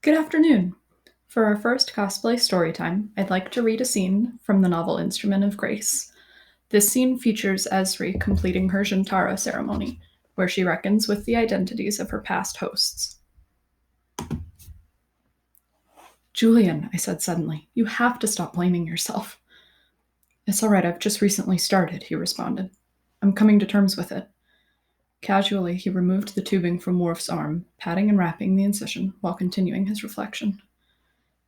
Good afternoon. For our first cosplay storytime, I'd like to read a scene from the novel Instrument of Grace. This scene features Ezri completing her Jantara ceremony, where she reckons with the identities of her past hosts. Julian, I said suddenly, you have to stop blaming yourself. It's all right, I've just recently started, he responded. I'm coming to terms with it. Casually, he removed the tubing from Worf's arm, patting and wrapping the incision while continuing his reflection.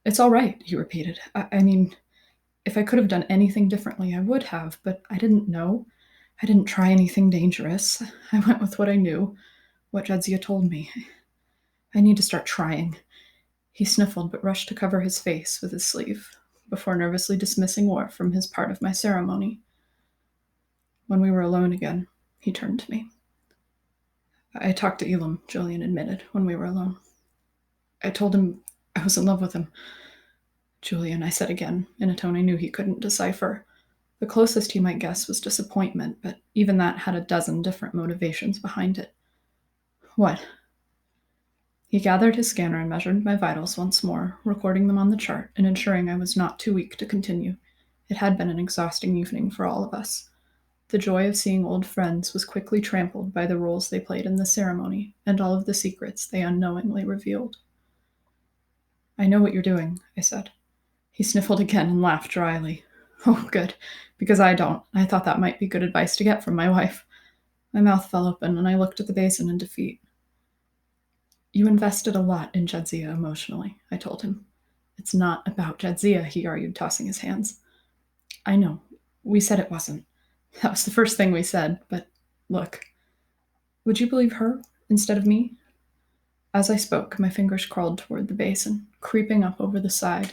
It's all right, he repeated. I mean, if I could have done anything differently, I would have, but I didn't know. I didn't try anything dangerous. I went with what I knew, what Jadzia told me. I need to start trying. He sniffled but rushed to cover his face with his sleeve, before nervously dismissing Worf from his part of my ceremony. When we were alone again, he turned to me. I talked to Elam, Julian admitted, when we were alone. I told him I was in love with him. Julian, I said again, in a tone I knew he couldn't decipher. The closest he might guess was disappointment, but even that had a dozen different motivations behind it. What? He gathered his scanner and measured my vitals once more, recording them on the chart and ensuring I was not too weak to continue. It had been an exhausting evening for all of us. The joy of seeing old friends was quickly trampled by the roles they played in the ceremony and all of the secrets they unknowingly revealed. I know what you're doing, I said. He sniffled again and laughed dryly. Oh, good, because I don't. I thought that might be good advice to get from my wife. My mouth fell open, and I looked at the basin in defeat. You invested a lot in Jadzia emotionally, I told him. It's not about Jadzia, he argued, tossing his hands. I know. We said it wasn't. That was the first thing we said, but look. Would you believe her instead of me? As I spoke, my fingers crawled toward the basin, creeping up over the side,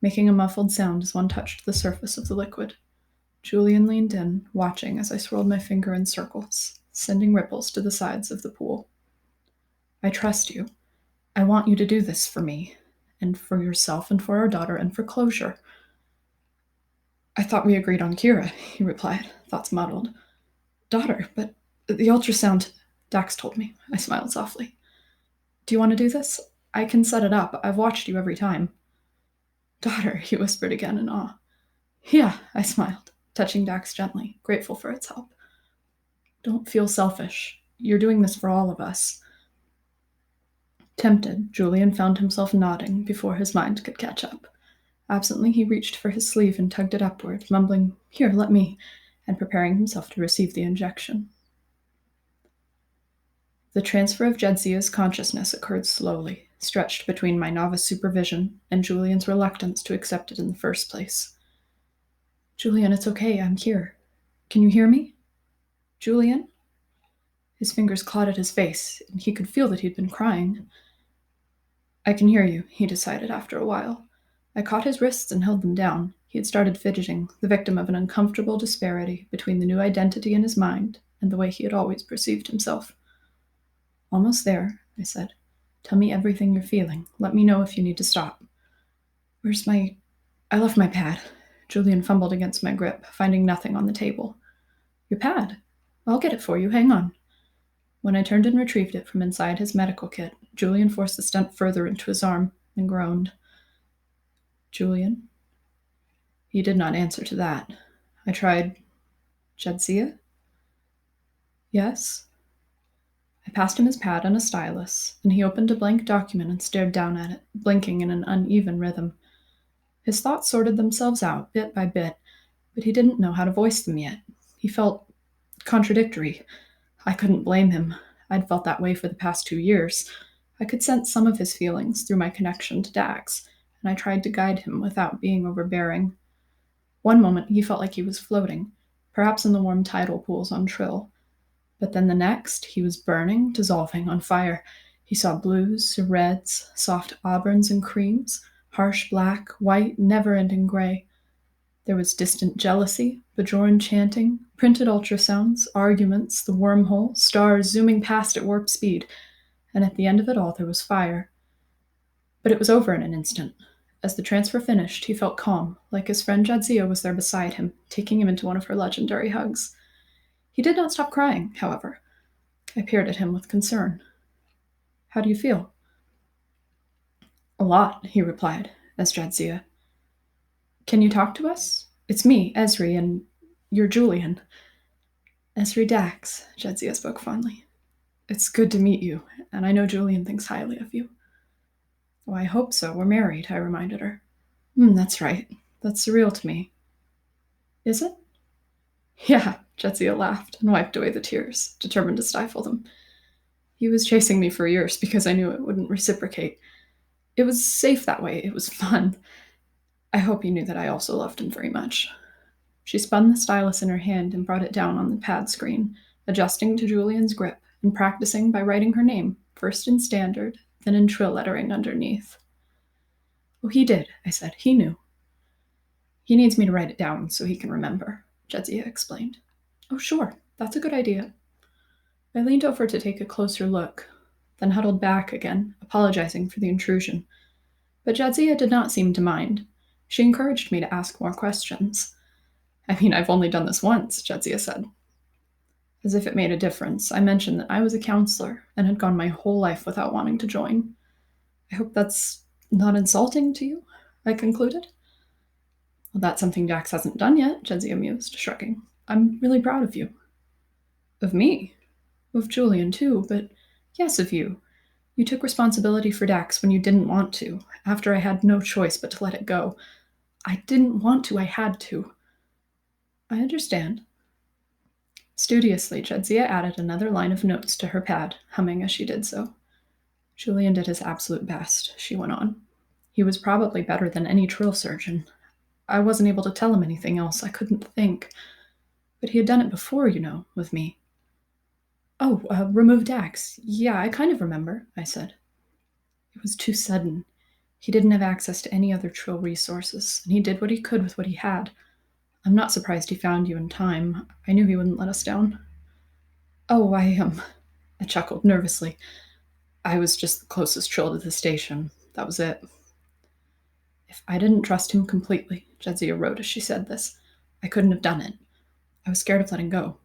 making a muffled sound as one touched the surface of the liquid. Julian leaned in, watching as I swirled my finger in circles, sending ripples to the sides of the pool. I trust you. I want you to do this for me, and for yourself and for our daughter and for closure. I thought we agreed on Kira, he replied, thoughts muddled. Daughter, but the ultrasound, Dax told me. I smiled softly. Do you want to do this? I can set it up. I've watched you every time. Daughter, he whispered again in awe. Yeah, I smiled, touching Dax gently, grateful for its help. Don't feel selfish. You're doing this for all of us. Tempted, Julian found himself nodding before his mind could catch up. Absently, he reached for his sleeve and tugged it upward, mumbling, Here, let me, and preparing himself to receive the injection. The transfer of Jadzia's consciousness occurred slowly, stretched between my novice supervision and Julian's reluctance to accept it in the first place. Julian, it's okay, I'm here. Can you hear me? Julian? His fingers clawed at his face, and he could feel that he'd been crying. I can hear you, he decided after a while. I caught his wrists and held them down. He had started fidgeting, the victim of an uncomfortable disparity between the new identity in his mind and the way he had always perceived himself. Almost there, I said. Tell me everything you're feeling. Let me know if you need to stop. Where's my... I left my pad. Julian fumbled against my grip, finding nothing on the table. Your pad? I'll get it for you. Hang on. When I turned and retrieved it from inside his medical kit, Julian forced the stent further into his arm and groaned. Julian? He did not answer to that. I tried. Jadzia? Yes? I passed him his pad and a stylus, and he opened a blank document and stared down at it, blinking in an uneven rhythm. His thoughts sorted themselves out, bit by bit, but he didn't know how to voice them yet. He felt contradictory. I couldn't blame him. I'd felt that way for the past 2 years. I could sense some of his feelings through my connection to Dax, and I tried to guide him without being overbearing. One moment he felt like he was floating, perhaps in the warm tidal pools on Trill. But then the next, he was burning, dissolving, on fire. He saw blues, reds, soft auburns and creams, harsh black, white, never-ending gray. There was distant jealousy, Bajoran chanting, printed ultrasounds, arguments, the wormhole, stars zooming past at warp speed, and at the end of it all there was fire. But it was over in an instant. As the transfer finished, he felt calm, like his friend Jadzia was there beside him, taking him into one of her legendary hugs. He did not stop crying, however. I peered at him with concern. How do you feel? A lot, he replied, as Jadzia. Can you talk to us? It's me, Ezri, and you're Julian. Ezri Dax, Jadzia spoke fondly. It's good to meet you, and I know Julian thinks highly of you. Oh, I hope so. We're married, I reminded her. That's right. That's surreal to me. Is it? Yeah, Jadzia laughed and wiped away the tears, determined to stifle them. He was chasing me for years because I knew it wouldn't reciprocate. It was safe that way. It was fun. I hope he knew that I also loved him very much. She spun the stylus in her hand and brought it down on the pad screen, adjusting to Julian's grip and practicing by writing her name, first in standard, then in trill lettering underneath. Oh, he did, I said. He knew. He needs me to write it down so he can remember, Jadzia explained. Oh, sure. That's a good idea. I leaned over to take a closer look, then huddled back again, apologizing for the intrusion. But Jadzia did not seem to mind. She encouraged me to ask more questions. I mean, I've only done this once, Jadzia said. As if it made a difference, I mentioned that I was a counselor and had gone my whole life without wanting to join. I hope that's not insulting to you, I concluded. Well, that's something Dax hasn't done yet, Jadzia mused, shrugging. I'm really proud of you. Of me? Of Julian, too, but yes, of you. You took responsibility for Dax when you didn't want to, after I had no choice but to let it go. I didn't want to, I had to. I understand. Studiously, Jadzia added another line of notes to her pad, humming as she did so. Julian did his absolute best, she went on. He was probably better than any trill surgeon. I wasn't able to tell him anything else. I couldn't think. But he had done it before, with me. Oh, remove Dax. Yeah, I kind of remember, I said. It was too sudden. He didn't have access to any other trill resources, and he did what he could with what he had. I'm not surprised he found you in time. I knew he wouldn't let us down. Oh, I chuckled nervously. I was just the closest trill to the station. That was it. If I didn't trust him completely, Jadzia wrote as she said this, I couldn't have done it. I was scared of letting go.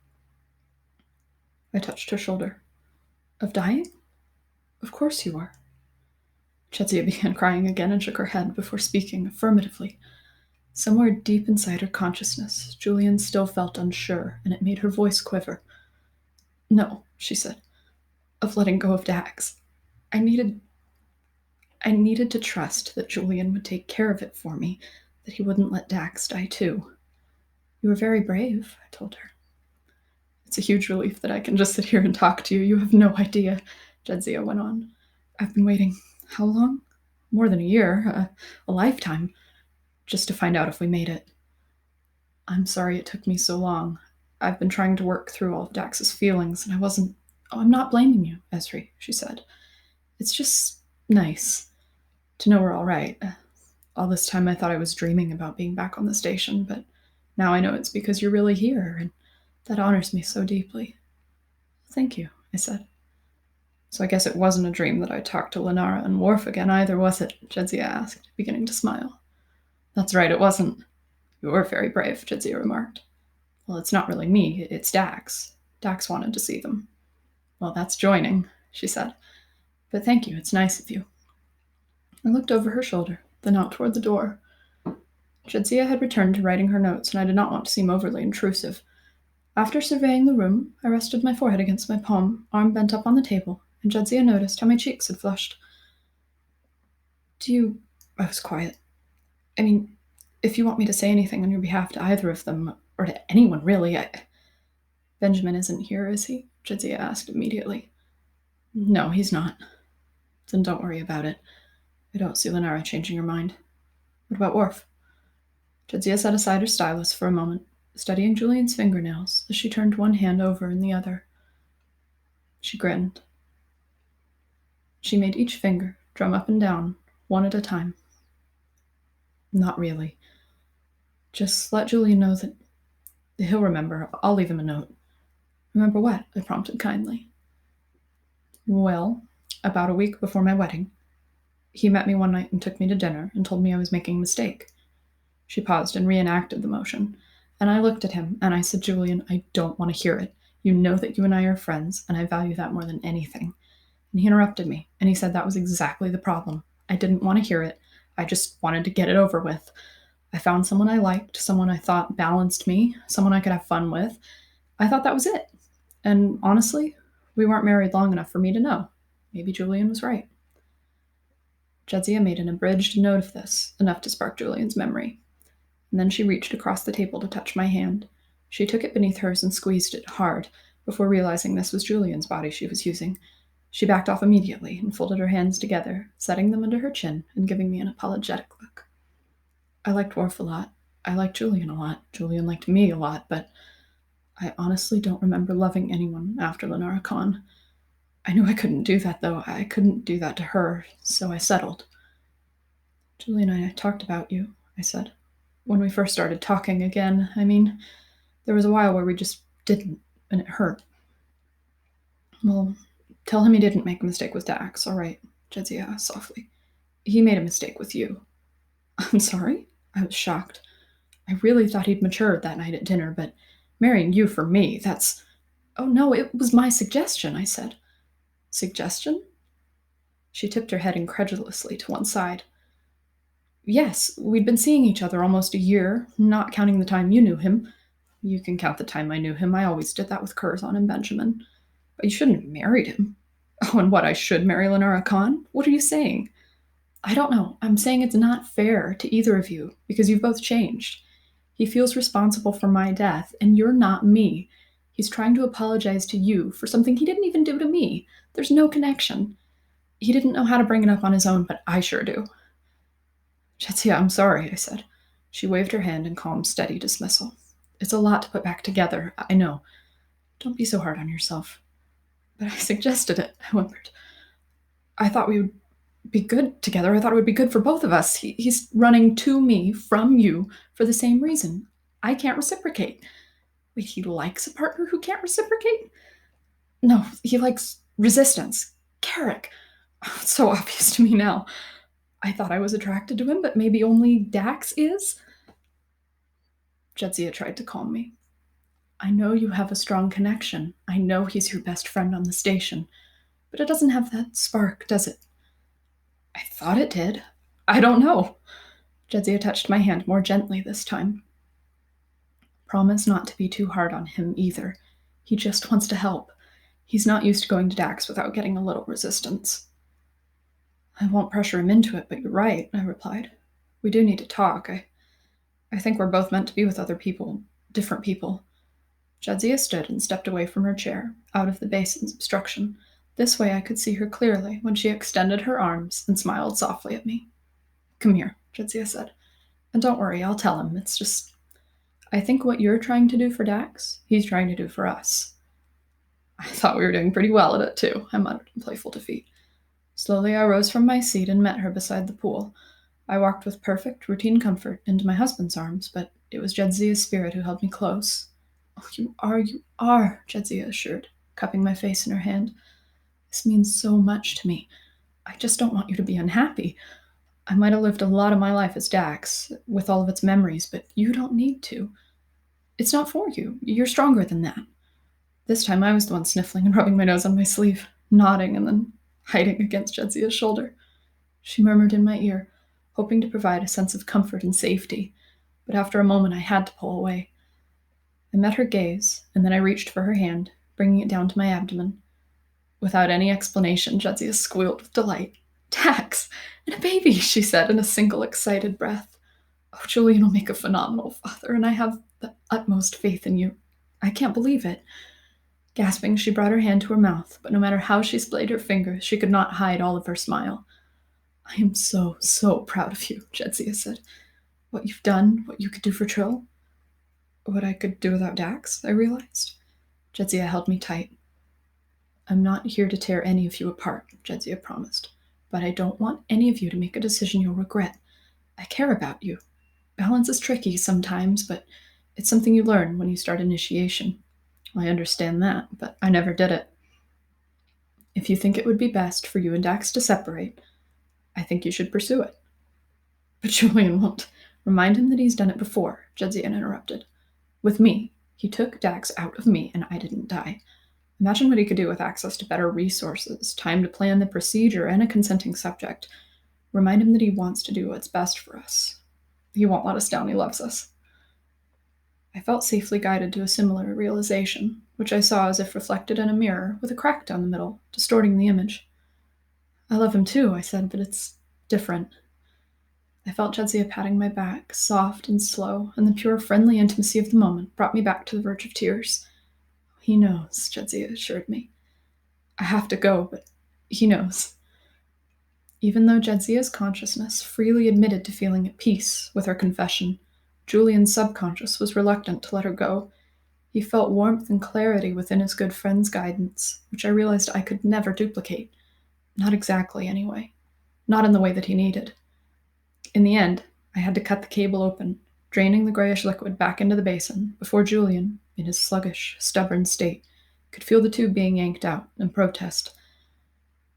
I touched her shoulder. Of dying? Of course you were. Jadzia began crying again and shook her head before speaking affirmatively. Somewhere deep inside her consciousness, Julian still felt unsure, and it made her voice quiver. No, she said, of letting go of Dax. I needed to trust that Julian would take care of it for me, that he wouldn't let Dax die too. You were very brave, I told her. It's a huge relief that I can just sit here and talk to you. You have no idea, Jadzia went on. I've been waiting. How long? More than a year, a lifetime, just to find out if we made it. I'm sorry it took me so long. I've been trying to work through all of Dax's feelings, and I'm not blaming you, Ezri, she said. It's just nice to know we're all right. All this time I thought I was dreaming about being back on the station, but now I know it's because you're really here, and that honors me so deeply. Thank you, I said. So I guess it wasn't a dream that I talked to Lenara and Worf again either, was it? Jadzia asked, beginning to smile. That's right, it wasn't. You were very brave, Jadzia remarked. Well, it's not really me, it's Dax. Dax wanted to see them. Well, that's joining, she said. But thank you, it's nice of you. I looked over her shoulder, then out toward the door. Jadzia had returned to writing her notes, and I did not want to seem overly intrusive. After surveying the room, I rested my forehead against my palm, arm bent up on the table, and Jadzia noticed how my cheeks had flushed. I was quiet. I mean, if you want me to say anything on your behalf to either of them, or to anyone really, Benjamin isn't here, is he? Jadzia asked immediately. No, he's not. Then don't worry about it. I don't see Lenara changing her mind. What about Worf? Jadzia set aside her stylus for a moment, studying Julian's fingernails as she turned one hand over in the other. She grinned. She made each finger drum up and down, one at a time. Not really. Just let Julian know that he'll remember. I'll leave him a note. Remember what? I prompted kindly. Well, about a week before my wedding, he met me one night and took me to dinner and told me I was making a mistake. She paused and reenacted the motion, and I looked at him and I said, Julian, I don't want to hear it. You know that you and I are friends, and I value that more than anything. And he interrupted me, and he said that was exactly the problem. I didn't want to hear it. I just wanted to get it over with. I found someone I liked, someone I thought balanced me, someone I could have fun with. I thought that was it. And honestly, we weren't married long enough for me to know. Maybe Julian was right. Jadzia made an abridged note of this, enough to spark Julian's memory. And then she reached across the table to touch my hand. She took it beneath hers and squeezed it hard, before realizing this was Julian's body she was using. She backed off immediately and folded her hands together, setting them under her chin and giving me an apologetic look. I liked Worf a lot. I liked Julian a lot. Julian liked me a lot, but I honestly don't remember loving anyone after Lenara Khan. I knew I couldn't do that, though. I couldn't do that to her, so I settled. Julian and I talked about you, I said. When we first started talking again, there was a while where we just didn't, and it hurt. Well, tell him he didn't make a mistake with Dax, all right, Jadzia asked softly. He made a mistake with you. I'm sorry? I was shocked. I really thought he'd matured that night at dinner, but marrying you for me, that's... Oh no, it was my suggestion, I said. Suggestion? She tipped her head incredulously to one side. Yes, we'd been seeing each other almost a year, not counting the time you knew him. You can count the time I knew him. I always did that with Curzon and Benjamin. But you shouldn't have married him. Oh, and what, I should marry Lenara Khan? What are you saying? I don't know. I'm saying it's not fair to either of you, because you've both changed. He feels responsible for my death, and you're not me. He's trying to apologize to you for something he didn't even do to me. There's no connection. He didn't know how to bring it up on his own, but I sure do. Jadzia, I'm sorry, I said. She waved her hand in calm, steady dismissal. It's a lot to put back together, I know. Don't be so hard on yourself. But I suggested it, I whimpered. I thought we would be good together. I thought it would be good for both of us. He's running to me from you for the same reason. I can't reciprocate. Wait, he likes a partner who can't reciprocate? No, he likes resistance. Carrick. Oh, it's so obvious to me now. I thought I was attracted to him, but maybe only Dax is? Jadzia tried to calm me. I know you have a strong connection. I know he's your best friend on the station. But it doesn't have that spark, does it? I thought it did. I don't know. Jadzia touched my hand more gently this time. Promise not to be too hard on him either. He just wants to help. He's not used to going to Dax without getting a little resistance. I won't pressure him into it, but you're right, I replied. We do need to talk. I think we're both meant to be with other people, different people. Jadzia stood and stepped away from her chair, out of the basin's obstruction. This way I could see her clearly when she extended her arms and smiled softly at me. Come here, Jadzia said. And don't worry, I'll tell him. It's just... I think what you're trying to do for Dax, he's trying to do for us. I thought we were doing pretty well at it, too, I muttered in playful defeat. Slowly I rose from my seat and met her beside the pool. I walked with perfect, routine comfort into my husband's arms, but it was Jadzia's spirit who held me close. Oh, you are, Jadzia assured, cupping my face in her hand. This means so much to me. I just don't want you to be unhappy. I might have lived a lot of my life as Dax, with all of its memories, but you don't need to. It's not for you. You're stronger than that. This time I was the one sniffling and rubbing my nose on my sleeve, nodding and then hiding against Jadzia's shoulder. She murmured in my ear, hoping to provide a sense of comfort and safety, but after a moment I had to pull away. I met her gaze, and then I reached for her hand, bringing it down to my abdomen. Without any explanation, Jadzia squealed with delight. Dax! And a baby, she said in a single excited breath. Oh, Julian will make a phenomenal father, and I have the utmost faith in you. I can't believe it. Gasping, she brought her hand to her mouth, but no matter how she splayed her fingers, she could not hide all of her smile. I am so, so proud of you, Jadzia said. What you've done, what you could do for Trill. What I could do without Dax, I realized. Jadzia held me tight. I'm not here to tear any of you apart, Jadzia promised, but I don't want any of you to make a decision you'll regret. I care about you. Balance is tricky sometimes, but it's something you learn when you start initiation. I understand that, but I never did it. If you think it would be best for you and Dax to separate, I think you should pursue it. But Julian won't. Remind him that he's done it before, Jadzia interrupted. With me, he took Dax out of me and I didn't die. Imagine what he could do with access to better resources, time to plan the procedure, and a consenting subject. Remind him that he wants to do what's best for us. He won't let us down. He loves us. I felt safely guided to a similar realization, which I saw as if reflected in a mirror with a crack down the middle, distorting the image. I love him too, I said, but it's different. I felt Jadzia patting my back, soft and slow, and the pure, friendly intimacy of the moment brought me back to the verge of tears. He knows, Jadzia assured me. I have to go, but he knows. Even though Jadzia's consciousness freely admitted to feeling at peace with her confession, Julian's subconscious was reluctant to let her go. He felt warmth and clarity within his good friend's guidance, which I realized I could never duplicate. Not exactly, anyway. Not in the way that he needed. In the end, I had to cut the cable open, draining the grayish liquid back into the basin before Julian, in his sluggish, stubborn state, could feel the tube being yanked out and protest.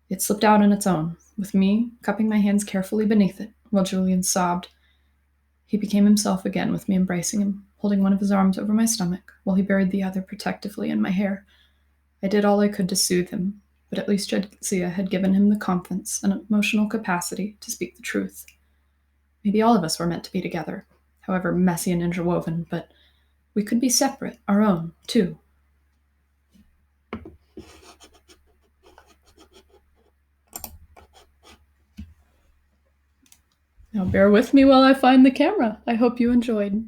It slipped out on its own, with me cupping my hands carefully beneath it while Julian sobbed. He became himself again with me embracing him, holding one of his arms over my stomach while he buried the other protectively in my hair. I did all I could to soothe him, but at least Jadzia had given him the confidence and emotional capacity to speak the truth. Maybe all of us were meant to be together, however messy and interwoven, but we could be separate, our own, too. Now bear with me while I find the camera. I hope you enjoyed.